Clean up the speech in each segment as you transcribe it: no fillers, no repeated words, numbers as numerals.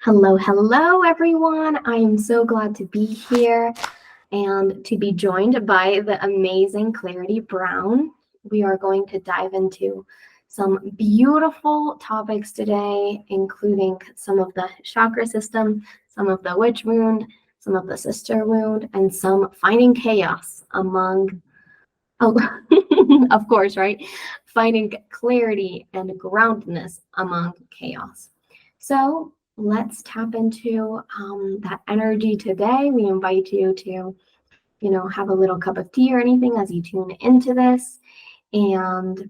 Hello, hello, everyone. I am so glad to be here and to be joined by the amazing Clarity Brown. We are going to dive into some beautiful topics today, including some of the chakra system, some of the witch wound, some of the sister wound, and some finding chaos among, oh, of course, right? Finding clarity and groundedness among chaos. So let's tap into that energy today. We invite you to, have a little cup of tea or anything as you tune into this. And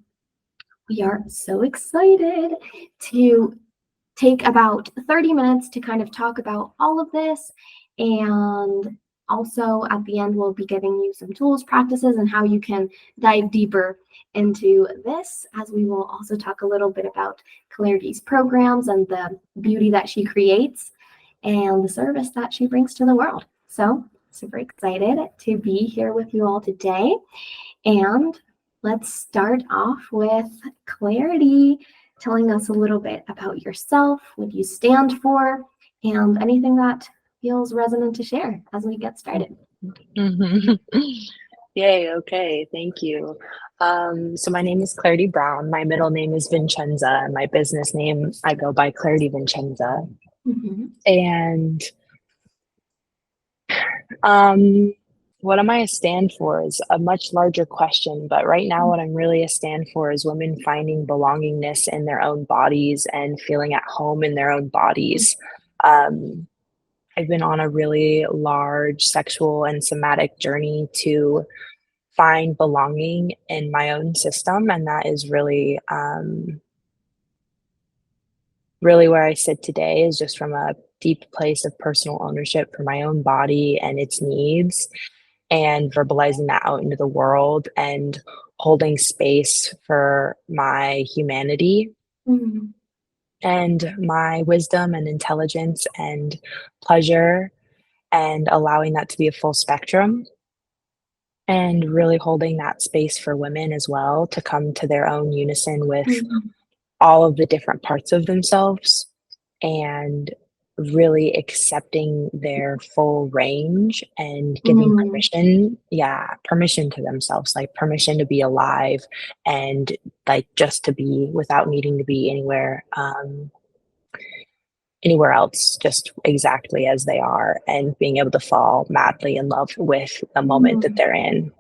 we are so excited to take about 30 minutes to kind of talk about all of this. And also at the end, we'll be giving you some tools, practices, and how you can dive deeper into this, as we will also talk a little bit about Clarity's programs and the beauty that she creates and the service that she brings to the world. So super excited to be here with you all today. And let's start off with Clarity telling us a little bit about yourself, what you stand for, and anything that feels resonant to share as we get started. Yay, okay, thank you. So my name is Clarity Brown. My middle name is Vincenza, and my business name, I go by Clarity Vincenza. And what am I a stand for is a much larger question, but right now what I'm really a stand for is women finding belongingness in their own bodies and feeling at home in their own bodies. I've been on a really large sexual and somatic journey to find belonging in my own system, and that is really where I sit today, is just from a deep place of personal ownership for my own body and its needs, and verbalizing that out into the world and holding space for my humanity and my wisdom and intelligence and pleasure, and allowing that to be a full spectrum, and really holding that space for women as well to come to their own unison with all of the different parts of themselves, and really accepting their full range and giving permission to themselves, like permission to be alive and like just to be without needing to be anywhere else, just exactly as they are, and being able to fall madly in love with the moment that they're in.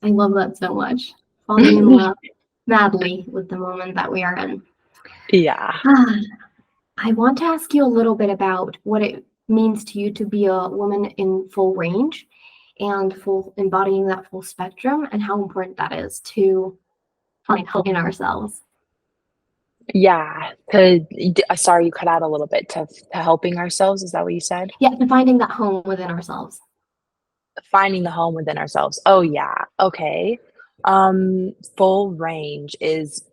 I love that so much. Falling in love madly with the moment that we are in. Yeah. I want to ask you a little bit about what it means to you to be a woman in full range and embodying that full spectrum, and how important that is to find hope in ourselves. Yeah. Sorry, you cut out a little bit. To helping ourselves. Is that what you said? Yeah, to finding that home within ourselves. Finding the home within ourselves. Oh, yeah. Okay. Full range is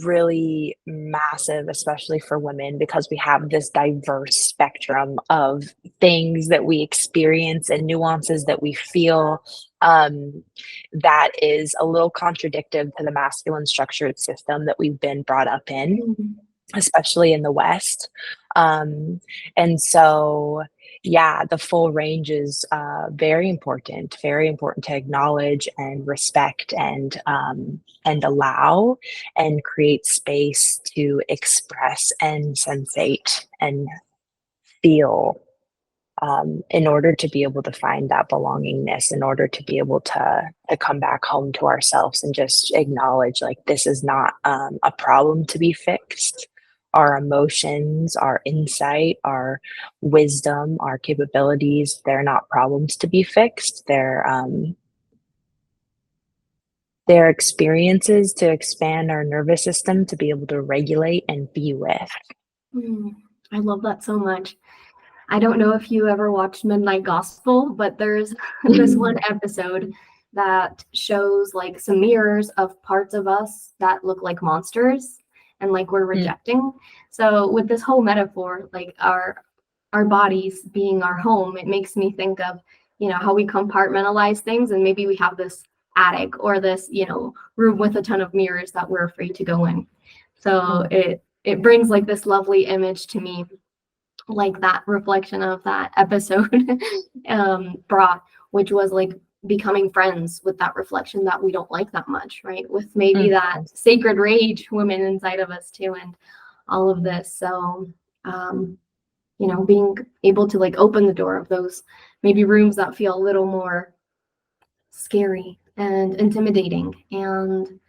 really massive, especially for women, because we have this diverse spectrum of things that we experience and nuances that we feel, that is a little contradictory to the masculine structured system that we've been brought up in, especially in the West. And so, yeah, the full range is very important to acknowledge and respect and allow and create space to express and sensate and feel, in order to be able to find that belongingness, in order to be able to come back home to ourselves and just acknowledge, like, this is not a problem to be fixed. Our emotions, our insight, our wisdom, our capabilities, they're not problems to be fixed. They're experiences to expand our nervous system to be able to regulate and be with. I love that so much. I don't know if you ever watched Midnight Gospel, but there's this one episode that shows like some mirrors of parts of us that look like monsters and like we're rejecting. So with this whole metaphor, like our bodies being our home, it makes me think of, how we compartmentalize things, and maybe we have this attic or this, room with a ton of mirrors that we're afraid to go in. So it brings like this lovely image to me like that reflection of that episode brought, which was like becoming friends with that reflection that we don't like that much, right? With maybe that Mhm. sacred rage woman inside of us too, and all of this. So, being able to like open the door of those maybe rooms that feel a little more scary and intimidating. And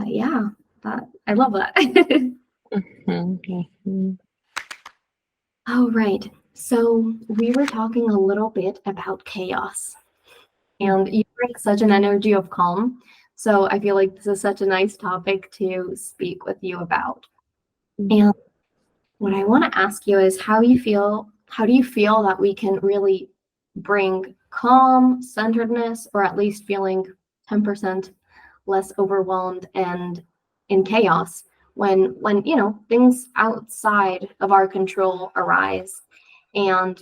yeah, that I love that. Mhm, mhm. All right. So we were talking a little bit about chaos, and you bring such an energy of calm. So I feel like this is such a nice topic to speak with you about. Mhm. And what I want to ask you is how do you feel that we can really bring calm, centeredness, or at least feeling 10% less overwhelmed and in chaos when things outside of our control arise? And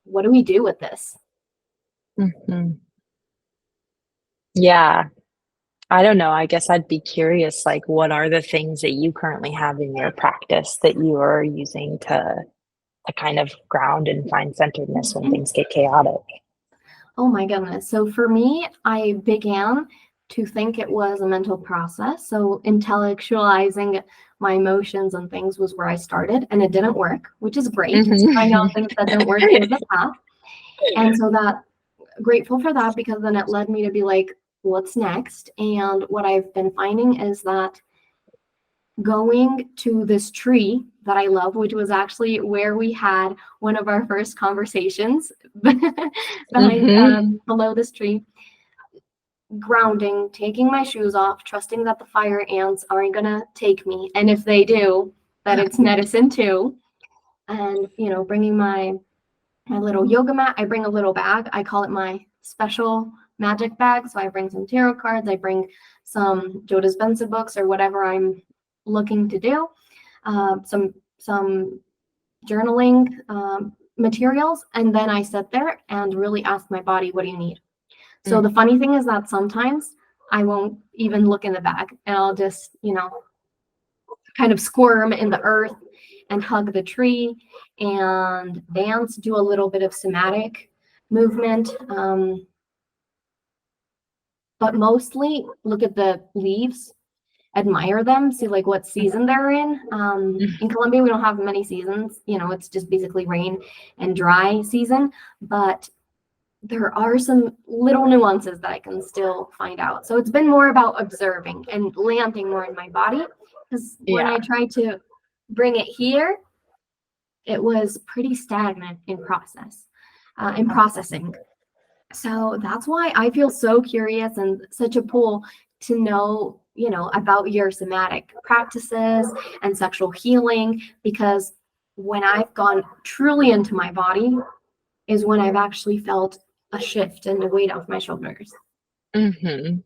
what do we do with this? Mhm. Yeah, I don't know, I guess I'd be curious, like, what are the things that you currently have in your practice that you are using to kind of ground and find centeredness when things get chaotic? Oh my goodness. So for me, I began to think it was a mental process. So intellectualizing my emotions and things was where I started, and it didn't work, which is great. So I know Mhm. things that didn't work, here's the path. And so that grateful for that, because then it led me to be like, what's next? And what I've been finding is that going to this tree that I love, which was actually where we had one of our first conversations behind Mhm. below this tree, grounding, taking my shoes off, trusting that the fire ants aren't gonna take me, and if they do, that it's medicine too. And bringing my little yoga mat. I bring a little bag. I call it my special magic bag. So I bring some tarot cards. I bring some Joe Dispenza books or whatever I'm looking to do. Some journaling materials, and then I sit there and really ask my body, "What do you need?" So Mm, the funny thing is that sometimes I won't even look in the bag, and I'll just kind of squirm in the earth and hug the tree and dance, do a little bit of somatic movement, but mostly look at the leaves, admire them, see like what season they're in. mm, In Colombia, we don't have many seasons. It's just basically rain and dry season, but there are some little nuances that I can still find out. So it's been more about observing and landing more in my body, because when yeah. I try to bring it here, it was pretty stagnant in processing. So that's why I feel so curious and such a pull to know, about your somatic practices and sexual healing, because when I've gone truly into my body is when I've actually felt a shift and a weight off my shoulders. Mhm.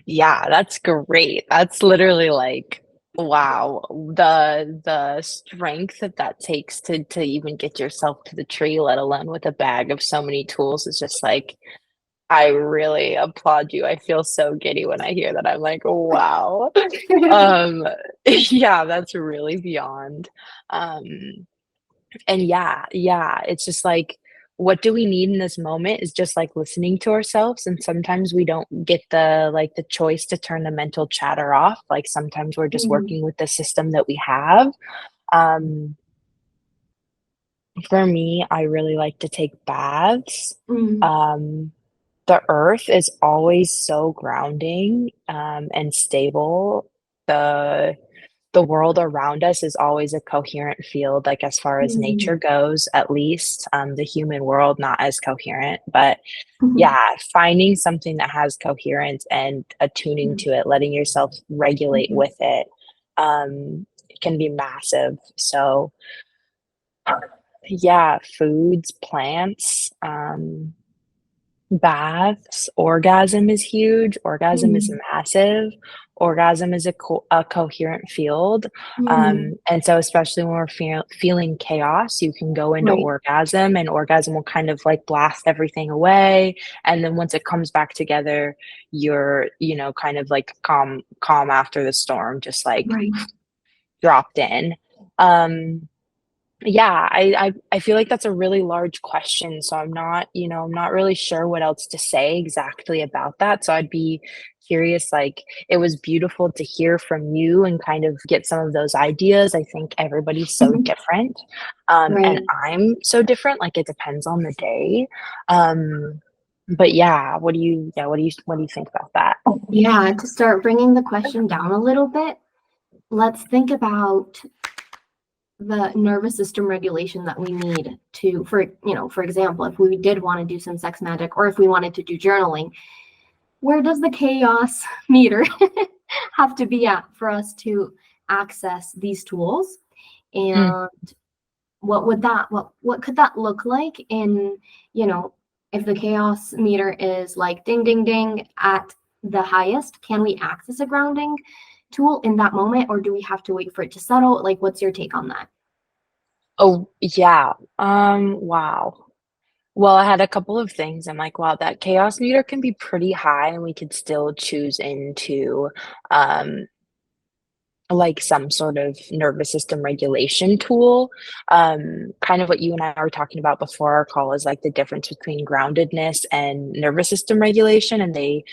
Yeah, that's great. That's literally like, wow, the strength that that takes to even get yourself to the tree, let alone with a bag of so many tools is just like, I really applaud you. I feel so giddy when I hear that. I'm like, wow. Um, yeah, that's really beyond. Um, and yeah, it's just like, what do we need in this moment is just like listening to ourselves. And sometimes we don't get the choice to turn the mental chatter off. Like sometimes we're just Mhm. working with the system that we have. Um, for me, I really like to take baths. Mm. Um, the earth is always so grounding, and stable. The the world around us is always a coherent field, like, as far as Mm. nature goes, at least, the human world, not as coherent, but, Mhm. yeah, finding something that has coherence and attuning Mm. to it, letting yourself regulate Mhm. with it, can be massive, so, yeah, foods, plants, baths, orgasm is huge, orgasm is Mhm. massive, orgasm is a coherent field, Mhm. and so especially when we're feeling chaos, you can go into Right. orgasm, and orgasm will kind of, like, blast everything away, and then once it comes back together, you're, kind of, like, calm after the storm, just, like, Right. dropped in. Um Yeah, I feel like that's a really large question, so I'm not, I'm not really sure what else to say exactly about that, so I'd be curious, like, it was beautiful to hear from you and kind of get some of those ideas. I think everybody's so Mhm. different, and Right. I'm so different, like, it depends on the day, but yeah, what do you think about that? Yeah, to start bringing the question down a little bit, let's think about the nervous system regulation that we need to, for example, if we did want to do some sex magic or if we wanted to do journaling, where does the chaos meter have to be at for us to access these tools? Mm, And what could that look like in, you know, if the chaos meter is like ding ding ding at the highest, can we access a grounding tool in that moment, or do we have to wait for it to settle? Like, what's your take on that? oh, yeah, wow. Well, I had a couple of things. I'm like, wow, that chaos meter can be pretty high, and we could still choose into um, like some sort of nervous system regulation tool. Kind of what you and I were talking about before our call is like the difference between groundedness and nervous system regulation, and they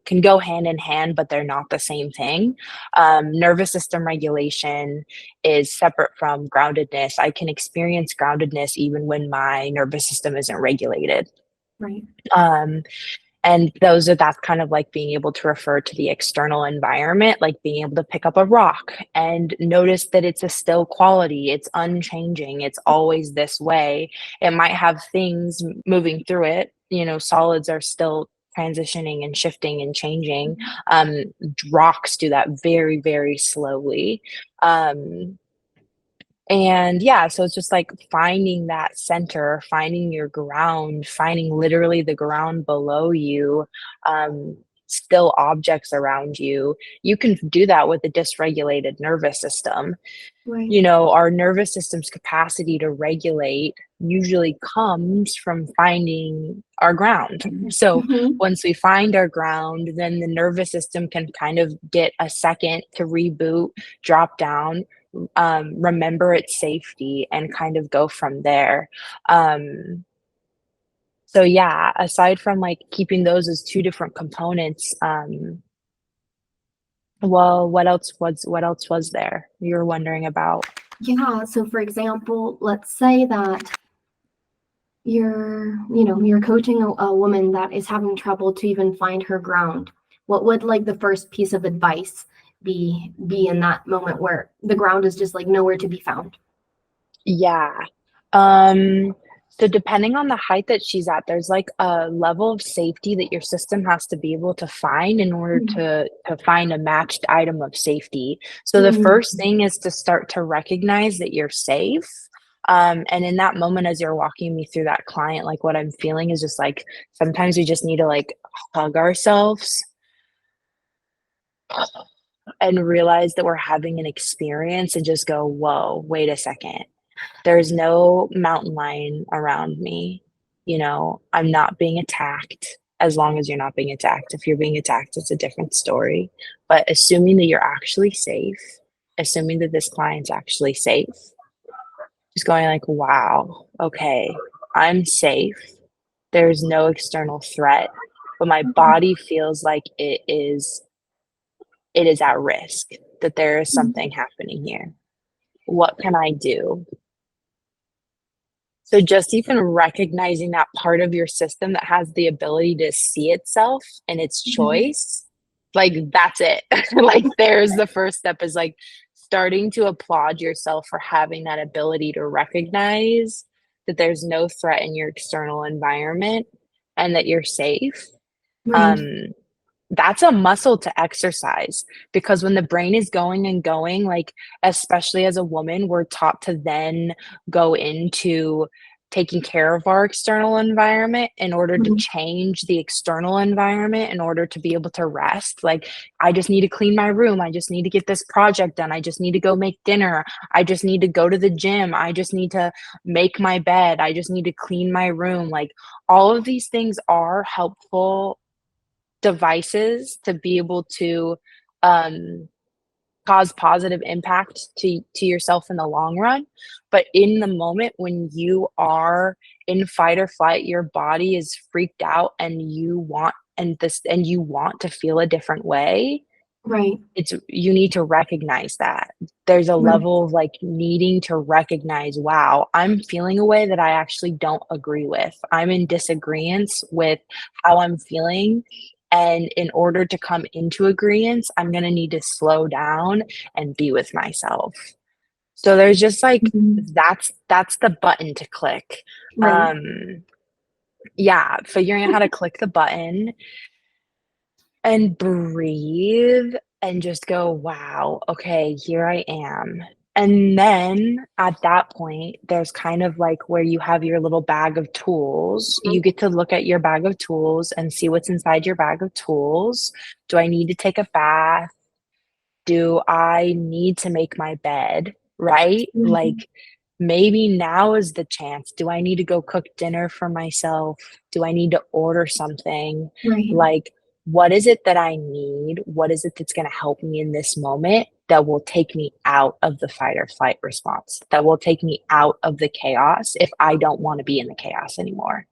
can go hand in hand, but they're not the same thing. Nervous system regulation is separate from groundedness. I can experience groundedness even when my nervous system isn't regulated. Right. Um, and that's kind of like being able to refer to the external environment, like being able to pick up a rock and notice that it's a still quality, it's unchanging, it's always this way. It might have things moving through it, solids are still transitioning and shifting and changing. Um, Rocks do that very, very slowly. Um, and yeah, so it's just like finding that center, finding your ground, finding literally the ground below you, still objects around you. You can do that with a dysregulated nervous system. Right. Our nervous system's capacity to regulate usually comes from finding our ground. So Hmm. once we find our ground, then the nervous system can kind of get a second to reboot, drop down, remember its safety, and kind of go from there. So yeah, aside from like keeping those as two different components, well, what else was there you were wondering about? Yeah. So, for example, let's say that you're coaching a woman that is having trouble to even find her ground. What would like the first piece of advice be in that moment where the ground is just like nowhere to be found? Yeah. Um, so depending on the height that she's at, there's like a level of safety that your system has to be able to find in order Mm. to find a matched item of safety. So the Mm. first thing is to start to recognize that you're safe. And in that moment, as you're walking me through that client, like what I'm feeling is just like sometimes we just need to like hug ourselves and realize that we're having an experience and just go, whoa, wait a second. There's no mountain lion around me. I'm not being attacked as long as you're not being attacked. If you're being attacked, it's a different story. But assuming that you're actually safe, assuming that this client's actually safe, just going like, wow, okay, I'm safe. There's no external threat, but my body feels like it is at risk, that there is something happening here. What can I do? So just even recognizing that part of your system that has the ability to see itself and its Mhm. choice, like that's it. Like there's the first step is like starting to applaud yourself for having that ability to recognize that there's no threat in your external environment and that you're safe. Right. Um, that's a muscle to exercise because when the brain is going and going, like, especially as a woman, we're taught to then go into taking care of our external environment in order to Mhm. change the external environment in order to be able to rest. Like, I just need to clean my room. I just need to get this project done. I just need to go make dinner. I just need to go to the gym. I just need to make my bed. I just need to clean my room. Like, all of these things are helpful devices to be able to um, cause positive impact to yourself in the long run. But in the moment when you are in fight or flight, your body is freaked out and you want to feel a different way. Right. It's you need to recognize that. There's a Right. level of, like, needing to recognize, "Wow, I'm feeling a way that I actually don't agree with. I'm in disagreeance with how I'm feeling, and in order to come into agreeance, I'm gonna need to slow down and be with myself." So there's just, like, Mhm. that's the button to click. Right. Um, yeah, figuring out how to click the button and breathe and just go, "Wow, okay, here I am." And then at that point, there's kind of like where you have your little bag of tools. Mhm. You get to look at your bag of tools and see what's inside your bag of tools. Do I need to take a bath? Do I need to make my bed? Right? Mhm. Like, maybe now is the chance. Do I need to go cook dinner for myself? Do I need to order something? Right. Like, what is it that I need? What is it that's gonna help me in this moment that will take me out of the fight or flight response, that will take me out of the chaos if I don't wanna be in the chaos anymore?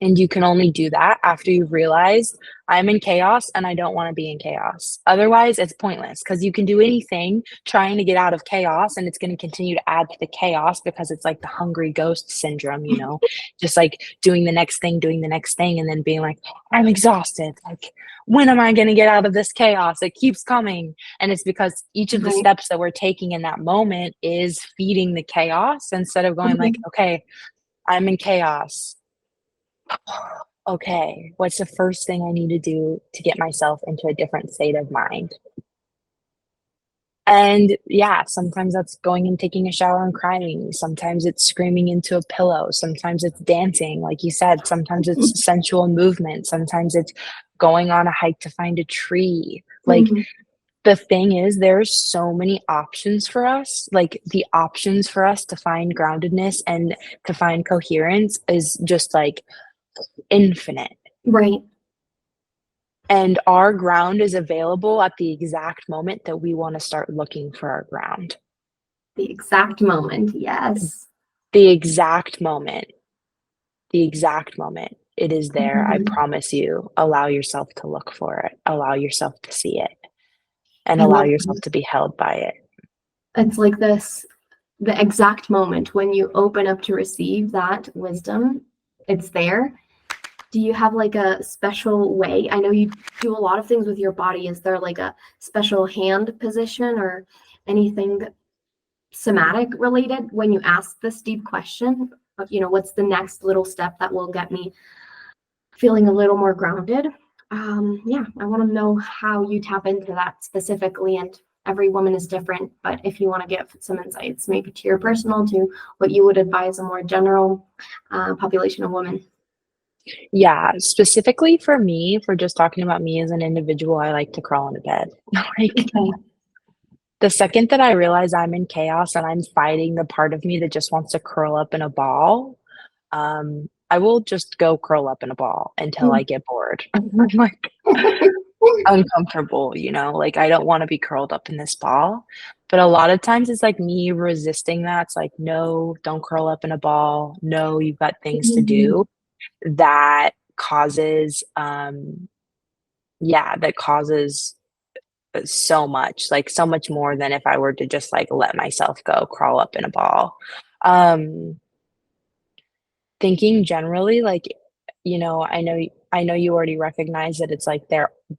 And you can only do that after you've realized, "I'm in chaos and I don't wanna be in chaos." Otherwise, it's pointless because you can do anything trying to get out of chaos, and it's gonna continue to add to the chaos because it's like the hungry ghost syndrome, you know? Just, like, doing the next thing, and then being like, "I'm exhausted, like, when am I gonna get out of this chaos? It keeps coming." And it's because each of the Right. steps that we're taking in that moment is feeding the chaos instead of going like, Mhm. "Okay, I'm in chaos. Okay, what's the first thing I need to do to get myself into a different state of mind?" And yeah, sometimes that's going and taking a shower and crying. Sometimes it's screaming into a pillow. Sometimes it's dancing, like you said. Sometimes it's sensual movement. Sometimes it's going on a hike to find a tree. Like, Mhm. the thing is, there's so many options for us. Like, the options for us to find groundedness and to find coherence is just like infinite. Right. And our ground is available at the exact moment that we wanna start looking for our ground. The exact moment. Yes. The exact moment, the exact moment. It is there, I Mhm. promise you. Allow yourself to look for it. Allow yourself to see it, and I allow love yourself that. to be held by it. It's like this, the exact moment when you open up to receive that wisdom, it's there. Do you have like a special way? I know you do a lot of things with your body. Is there like a special hand position or anything somatic related when you ask this deep question of, what's the next little step that will get me feeling a little more grounded? Yeah, I want to know how you tap into that specifically. And every woman is different, but if you want to give some insights, maybe to your personal, to what you would advise a more general population of women. Yeah, specifically for me, for just talking about me as an individual, I like to crawl into bed. Like, Okay. the second that I realize I'm in chaos and I'm fighting the part of me that just wants to curl up in a ball, I will just go curl up in a ball until I Mm. get bored. I'm like uncomfortable, you know, like I don't want to be curled up in this ball. But a lot of times it's like me resisting that. It's like, no, don't curl up in a ball. No, you've got things to Mhm. do. That causes, yeah, that causes so much, like so much more than if I were to just like let myself go crawl up in a ball. Um, Thinking generally, like, you know, I know you already recognize that it's like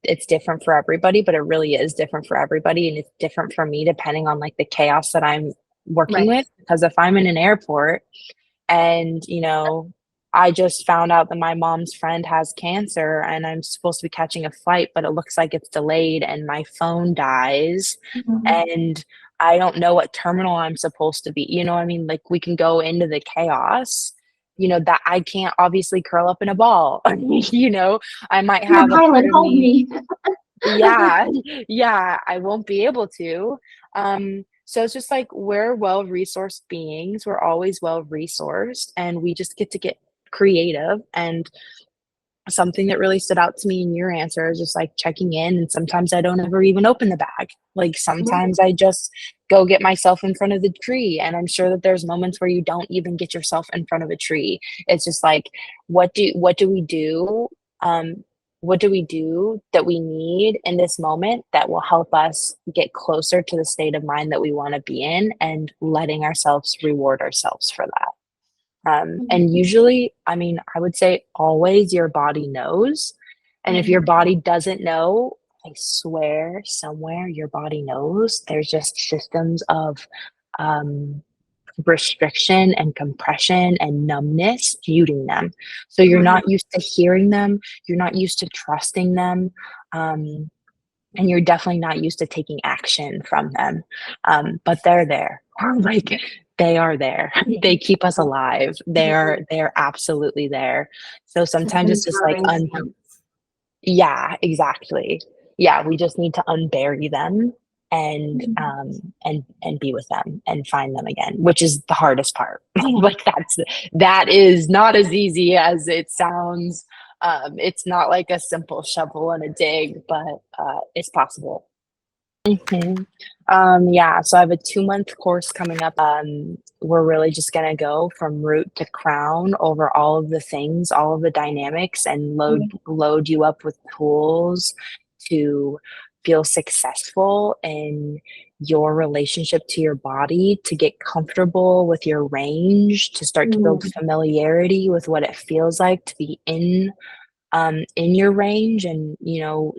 it's different for everybody, but it really is different for everybody, and it's different for me depending on, like, the chaos that I'm working Right. with, because if I'm in an airport and, you know, I just found out that my mom's friend has cancer and I'm supposed to be catching a flight, but it looks like it's delayed and my phone dies Mhm. and I don't know what terminal I'm supposed to be. You know what I mean? Like, we can go into the chaos, you know, that I can't obviously curl up in a ball. You know, I might Dear have a pilot, part of help me. me. Yeah, yeah, I won't be able to. So it's just like we're well-resourced beings, we're always well-resourced, and we just get to get creative and something that really stood out to me in your answer is just like checking in. And sometimes I don't ever even open the bag. Like Right. sometimes I just go get myself in front of the tree. And I'm sure that there's moments where you don't even get yourself in front of a tree. It's just like, what do we do? Um, what do we do that we need in this moment that will help us get closer to the state of mind that we want to be in, and letting ourselves reward ourselves for that. And Mhm. usually, I mean, I would say always your body knows. And if your Mhm. body doesn't know, I swear somewhere your body knows. There's just systems of um, restriction and compression and numbness muting them. So you're Right. not used to hearing them, you're not used to trusting them. Um, and you're definitely not used to taking action from them. But they're there. Like they are there. They keep us alive. Right. They're absolutely there. So sometimes Systems it's just like growing stance. yeah, exactly. Yeah, we just need to unbury them Mhm. and be with them and find them again, which is the hardest part. Like that is not as easy as it sounds. It's not like a simple shovel and a dig, but it's possible. Mhm. Yeah, so I have a 2-month course coming up. We're really just gonna go from root to crown over all of the things, all of the dynamics, and load you up with tools to feel successful in your relationship to your body, to get comfortable with your range, to start to build Mhm. familiarity with what it feels like to be in your range, and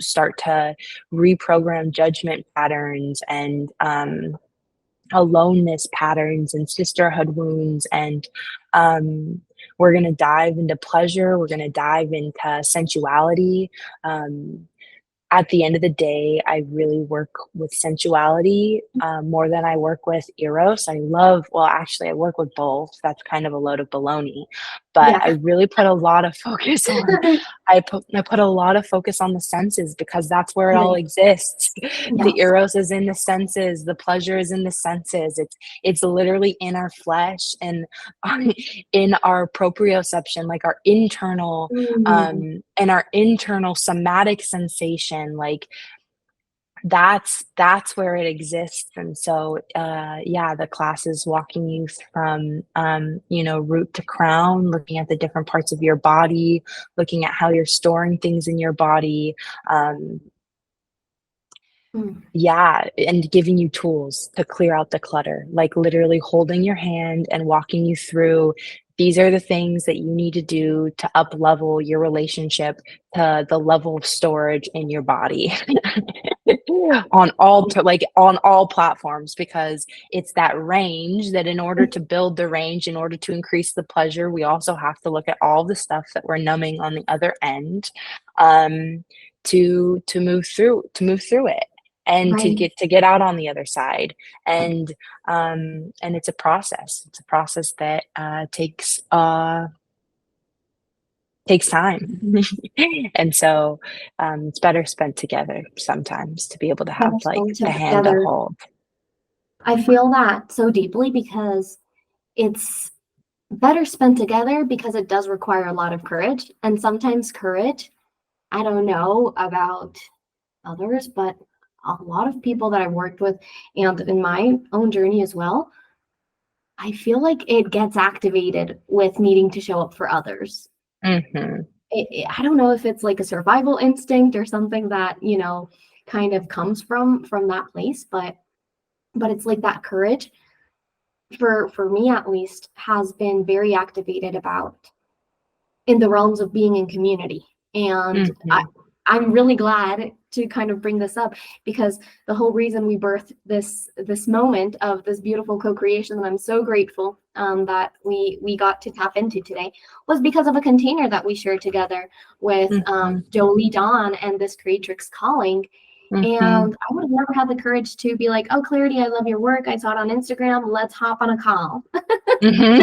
start to reprogram judgment patterns and aloneness patterns and sisterhood wounds. And we're going to dive into pleasure, we're going to dive into sensuality. um, at the end of the day, I really work with sensuality more than I work with eros. Well, actually, I work with both. That's kind of a load of baloney, but I Yeah. really put a lot of focus on. I put a lot of focus on the senses because that's where it all Nice. exists. The Yes. eros is in the senses. The pleasure is in the senses. It's literally in our flesh and in our proprioception, like our internal Mhm. and our internal somatic sensation. Like that's where it exists. And so yeah, the class is walking you from root to crown, looking at the different parts of your body, looking at how you're storing things in your body. um, Mm. yeah, and giving you tools to clear out the clutter, like literally holding your hand and walking you through, these are the things that you need to do to up level your relationship to the level of storage in your body. On all platforms, because it's that range that in order to build the range, in order to increase the pleasure, we also have to look at all the stuff that we're numbing on the other end, um, to move through it and to Right. get out on the other side. And it's a process. It's a process that takes time. And so it's better spent together sometimes to be able to have Better like spend the time hand to together. hold. I feel that so deeply because it's better spent together because it does require a lot of courage. And sometimes courage, I don't know about others, but a lot of people that I've worked with and in my own journey as well, I feel like it gets activated with needing to show up for others. Hmm. I don't know if it's like a survival instinct or something that, kind of comes from that place, but it's like that courage for me at least has been very activated about in the realms of being in community. And Hmm. I'm really glad to kind of bring this up because the whole reason we birthed this moment of this beautiful co-creation that I'm so grateful that we got to tap into today was because of a container that we shared together with Hmm. Jolie Dawn and this Creatrix Calling. Hmm. And I would have never had the courage to be like, oh, Clarity, I love your work. I saw it on Instagram. Let's hop on a call. Hmm.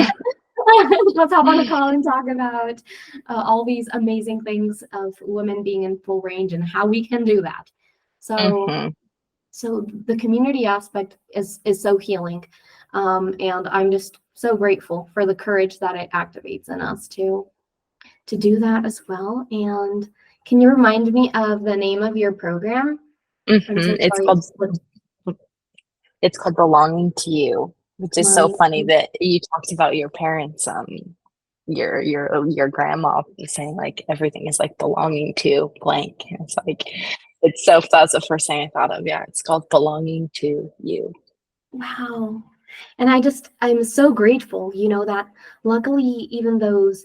Let's hop on a call and talk about all these amazing things of women being in full range and how we can do that. So, Hmm. so the community aspect is so healing, and I'm just so grateful for the courage that it activates in us to do that as well. And can you remind me of the name of your program? I'm so It's sorry. called Belonging to You, which is so Belonging funny to. that you talked about your parents, your grandma saying like everything is like belonging to blank. And it's like that's the first thing I thought of. Yeah, it's called Belonging to You. Wow. And I'm so grateful, that luckily, even those,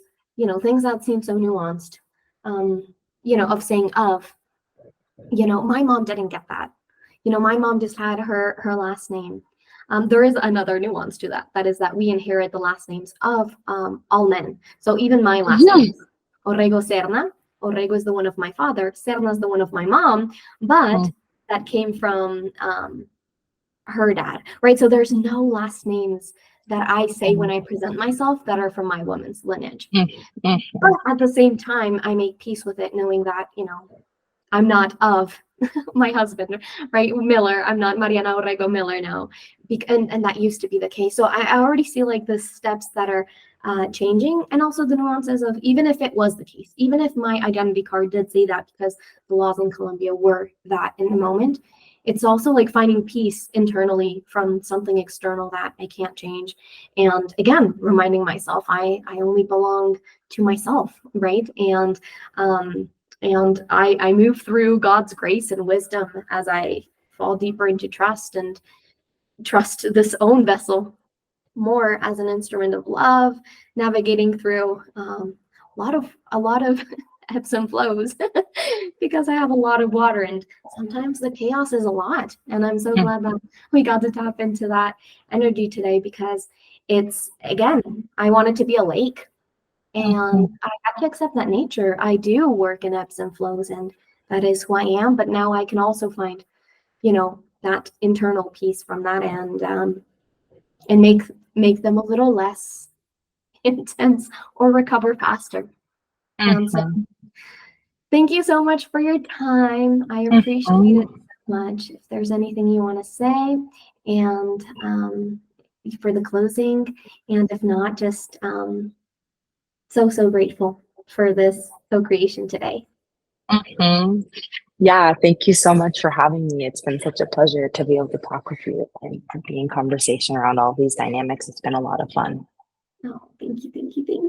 things that seem so nuanced, of saying my mom didn't get that. My mom just had her last name. There is another nuance to that. That is that we inherit the last names of all men. So even my last name, Orrego Serna. Orrego is the one of my father. Serna is the one of my mom. But that came from her dad, right? So there's no last names that I say when I present myself that are from my woman's lineage. But at the same time, I make peace with it, knowing that, I'm not of my husband, right? Miller. I'm not Mariana Orrego Miller now. And that used to be the case. So I already see like the steps that are changing, and also the nuances of, even if it was the case, even if my identity card did say that because the laws in Colombia were that in the moment, it's also like finding peace internally from something external that I can't change. And again, reminding myself, I only belong to myself, right? And I move through God's grace and wisdom as I fall deeper into trust, and trust this own vessel more as an instrument of love, navigating through a lot of ebbs and flows because I have a lot of water, and sometimes the chaos is a lot. And I'm so glad that we got to tap into that energy today, because it's, again, I want it to be a lake. And I have to accept that nature. I do work in ebbs and flows, and that is who I am. But now I can also find, that internal peace from that, and make them a little less intense, or recover faster. And so thank you so much for your time. I appreciate it so much. If there's anything you want to say, and for the closing, and if not, just so grateful for this co-creation today. Yeah, thank you so much for having me. It's been such a pleasure to be able to talk with you and be in conversation around all these dynamics. It's been a lot of fun. Oh, thank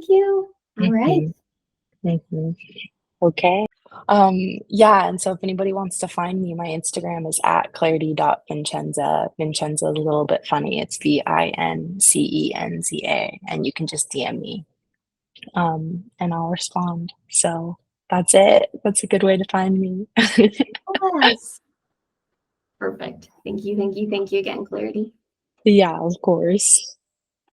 you. All right. Okay. Yeah, and so if anybody wants to find me, my Instagram is at clarity.vincenza. Vincenza is a little bit funny. It's Vincenza, and you can just DM me. And I'll respond. So that's it. That's a good way to find me. Yes. Perfect. Thank you again, Clarity. Yeah, of course.